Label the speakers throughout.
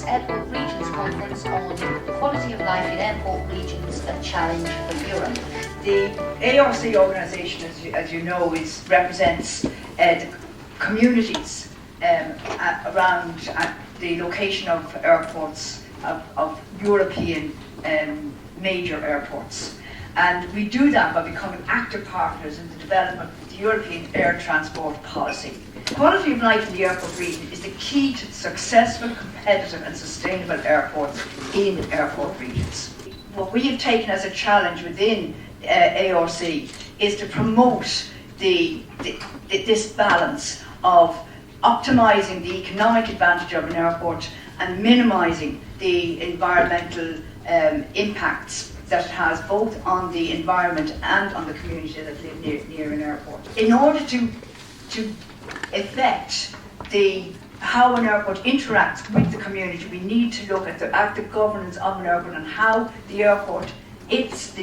Speaker 1: Airport Regions Conference on Quality of Life in Airport Regions, a Challenge for Europe.
Speaker 2: The ARC organisation, as you know, represents the communities around the location of airports, of European major airports. And we do that by becoming active partners in the development of the European air transport policy. Quality of life in the airport region is the key to successful, competitive and sustainable airports in airport regions. What we have taken as a challenge within ARC is to promote this balance of optimising the economic advantage of an airport and minimising the environmental impacts that it has both on the environment and on the community that live near an airport. In order to affect how an airport interacts with the community, we need to look at the active governance of an airport and how the airport, its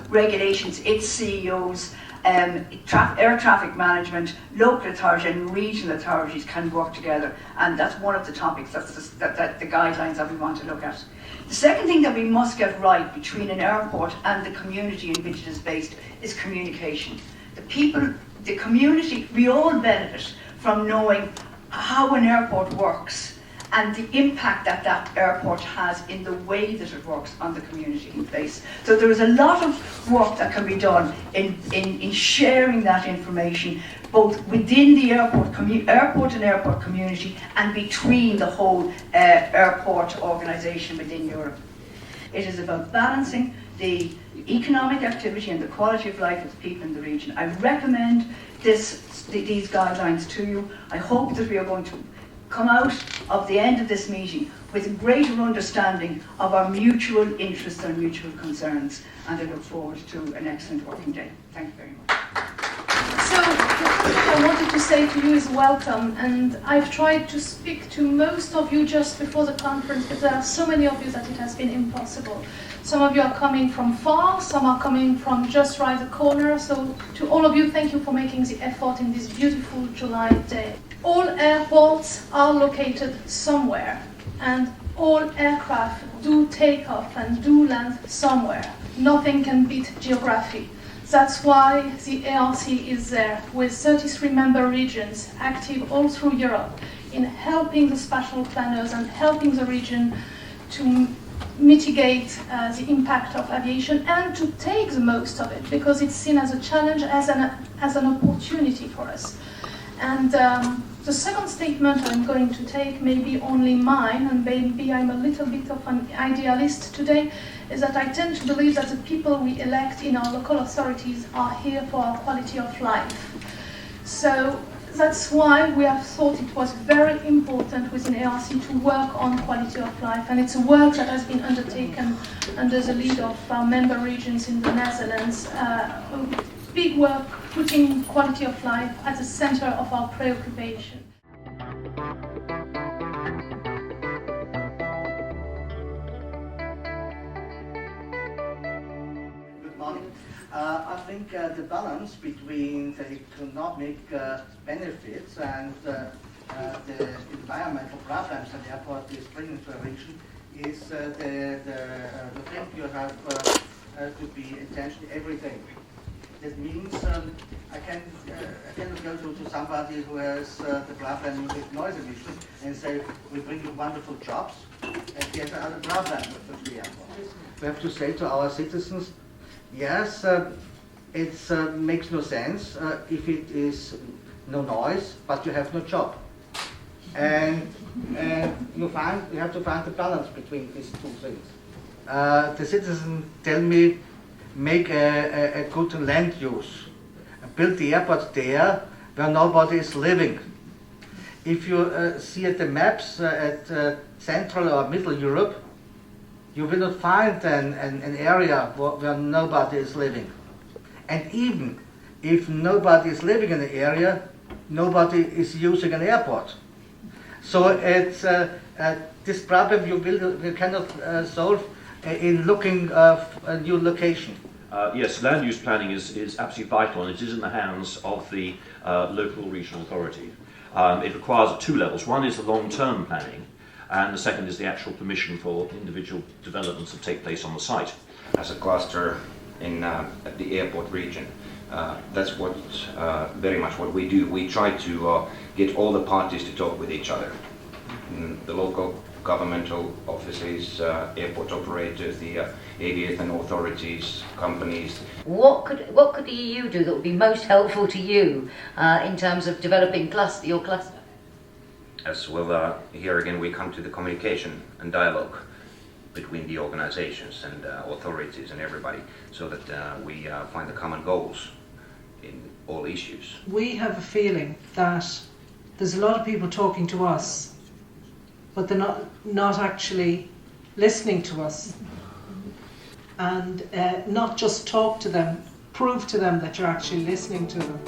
Speaker 2: regulations, its CEOs, air traffic management, local authority and regional authorities can work together, and that's one of the topics, that's the guidelines that we want to look at. The second thing that we must get right between an airport and the community in which it is based is communication. The people, the community, we all benefit from knowing how an airport works and the impact that that airport has in the way that it works on the community in place. So there is a lot of work that can be done in sharing that information, both within the airport and airport community and between the whole airport organisation within Europe. It is about balancing the economic activity and the quality of life of the people in the region. I recommend these guidelines to you. I hope that we are going to come out of the end of this meeting with a greater understanding of our mutual interests and mutual concerns, and I look forward to an excellent working day. Thank you very much.
Speaker 3: So, what I wanted to say to you is welcome, and I've tried to speak to most of you just before the conference, but there are so many of you that it has been impossible. Some of you are coming from far, some are coming from just right the corner, so to all of you, thank you for making the effort in this beautiful July day. All airports are located somewhere, and all aircraft do take off and do land somewhere. Nothing can beat geography. That's why the ARC is there, with 33 member regions active all through Europe in helping the spatial planners and helping the region to mitigate the impact of aviation and to take the most of it, because it's seen as a challenge, as an opportunity for us. And the second statement I'm going to take, maybe only mine, and maybe I'm a little bit of an idealist today, is that I tend to believe that the people we elect in our local authorities are here for our quality of life. So that's why we have thought it was very important within ARC to work on quality of life, and it's a work that has been undertaken under the lead of our member regions in the Netherlands. Big work putting quality of life at the center of our preoccupation.
Speaker 4: Good morning. I think the balance between the economic benefits and the environmental problems that the airport is bringing to a region is the thing you have to be intentionally everything. That means I cannot go to somebody who has the problem with noise emission and say, we bring you wonderful jobs, and here's another problem with the airport. We have to say to our citizens, yes, it makes no sense if it is no noise, but you have no job. And you have to find the balance between these two things. The citizens tell me, make a good land use. Build the airport there where nobody is living. If you see at the maps at Central or Middle Europe, you will not find an area where nobody is living. And even if nobody is living in the area, nobody is using an airport. So it's this problem you cannot solve in looking for a new location.
Speaker 5: Yes, land use planning is absolutely vital, and it is in the hands of the local regional authority. It requires two levels. One is the long-term planning, and the second is the actual permission for individual developments to take place on the site.
Speaker 6: As a cluster in the airport region, that's what very much what we do. We try to get all the parties to talk with each other. The local governmental offices, airport operators, the aviation authorities, companies.
Speaker 7: What could the EU do that would be most helpful to you in terms of developing your cluster?
Speaker 6: As well, here again we come to the communication and dialogue between the organizations and authorities and everybody, so that we find the common goals in all issues.
Speaker 8: We have a feeling that there's a lot of people talking to us, but they're not actually listening to us. And not just talk to them, prove to them that you're actually listening to them.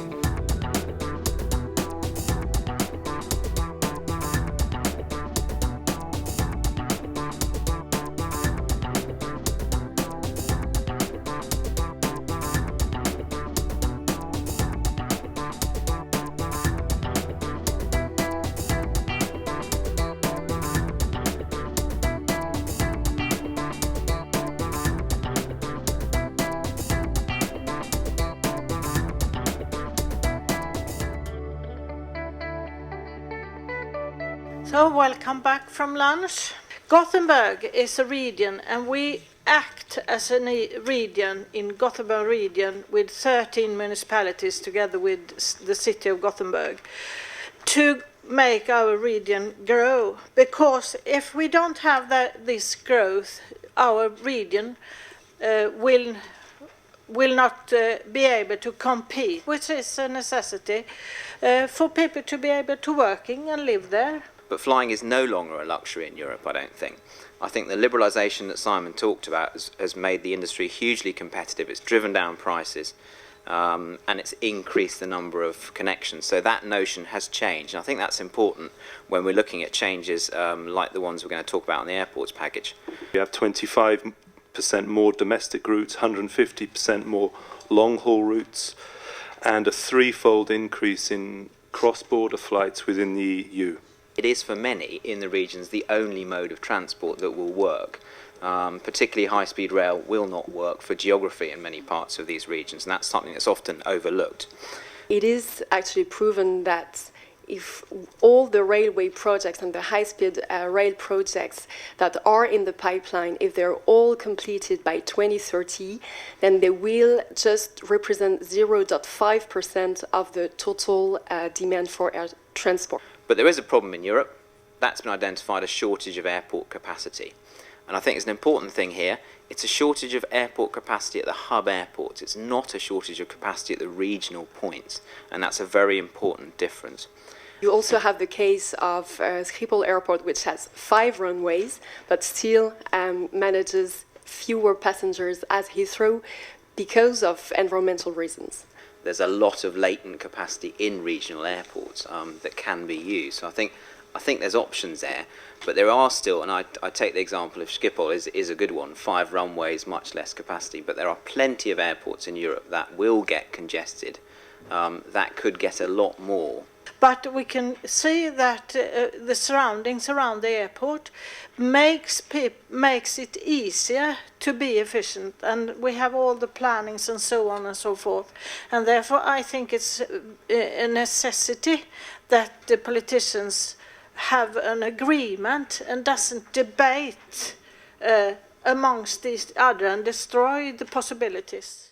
Speaker 9: So, welcome back from lunch. Gothenburg is a region, and we act as a region in Gothenburg region with 13 municipalities together with the city of Gothenburg to make our region grow. Because if we don't have this growth, our region will not be able to compete, which is a necessity for people to be able to working and live there.
Speaker 10: But flying is no longer a luxury in Europe, I don't think. I think the liberalisation that Simon talked about has made the industry hugely competitive. It's driven down prices and it's increased the number of connections. So that notion has changed. And I think that's important when we're looking at changes like the ones we're going to talk about in the airports package.
Speaker 11: We have 25% more domestic routes, 150% more long-haul routes, and a threefold increase in cross-border flights within the EU.
Speaker 10: It is for many in the regions the only mode of transport that will work. Particularly high-speed rail will not work for geography in many parts of these regions, and that's something that's often overlooked.
Speaker 12: It is actually proven that if all the railway projects and the high-speed rail projects that are in the pipeline, if they're all completed by 2030, then they will just represent 0.5% of the total demand for air transport.
Speaker 10: But there is a problem in Europe. That's been identified, a shortage of airport capacity. And I think it's an important thing here. It's a shortage of airport capacity at the hub airports. It's not a shortage of capacity at the regional points. And that's a very important difference.
Speaker 12: You also have the case of Schiphol Airport, which has 5 runways, but still manages fewer passengers as Heathrow because of environmental reasons.
Speaker 10: There's a lot of latent capacity in regional airports that can be used. So I think there's options there, but there are still, and I take the example of Schiphol is a good one, 5 runways, much less capacity, but there are plenty of airports in Europe that will get congested, that could get a lot more.
Speaker 9: But we can see that the surroundings around the airport makes it easier to be efficient, and we have all the plannings and so on and so forth. And therefore I think it's a necessity that the politicians have an agreement and doesn't debate amongst each other and destroy the possibilities.